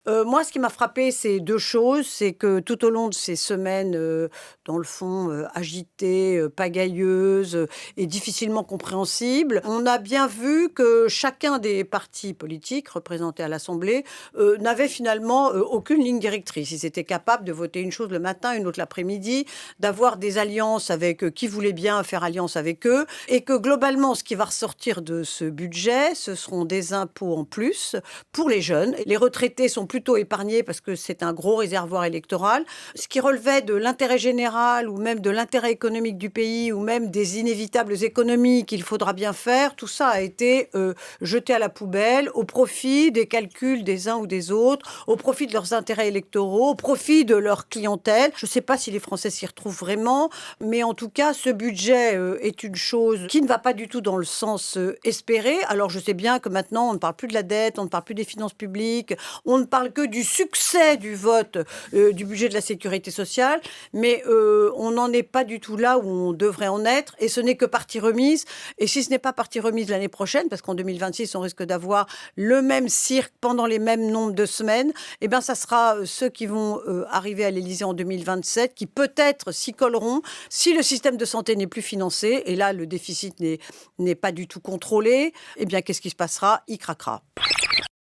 Moi, ce qui m'a frappé, c'est 2 choses. C'est que tout au long de ces semaines, dans le fond, agitées, pagailleuses, et difficilement compréhensibles, on a bien vu que chacun des partis politiques représentés à l'Assemblée, n'avait finalement, aucune ligne directrice. Ils étaient capables de voter une chose le matin, une autre l'après-midi, d'avoir des alliances avec, qui voulait bien faire alliance avec eux et que globalement, ce qui va ressortir de ce budget, ce seront des impôts en plus pour les jeunes. Les retraités sont plutôt épargnés parce que c'est un gros réservoir électoral. Ce qui relevait de l'intérêt général ou même de l'intérêt économique du pays ou même des inévitables économies qu'il faudra bien faire, tout ça a été jeté à la poubelle au profit des calculs des uns ou des autres, au profit de leurs intérêts électoraux, au profit de leur clientèle. Je ne sais pas si les Français s'y retrouvent vraiment, mais en tout cas, ce budget est une chose qui ne va pas du tout dans le sens espéré. Alors je sais bien que maintenant, on ne parle plus de la dette, on ne parle plus des finances publiques, on ne parle que du succès du vote du budget de la sécurité sociale, mais on n'en est pas du tout là où on devrait en être, et ce n'est que partie remise. Et si ce n'est pas partie remise l'année prochaine, parce qu'en 2026, on risque d'avoir le même cirque pendant les mêmes nombres de semaines, eh bien, ça sera ceux qui vont arriver à l'Élysée en 2027 qui peut-être s'y colleront si le système de santé n'est plus financé, et là, le déficit n'est pas du tout contrôlé. Eh bien, qu'est-ce qui se passera? Il craquera.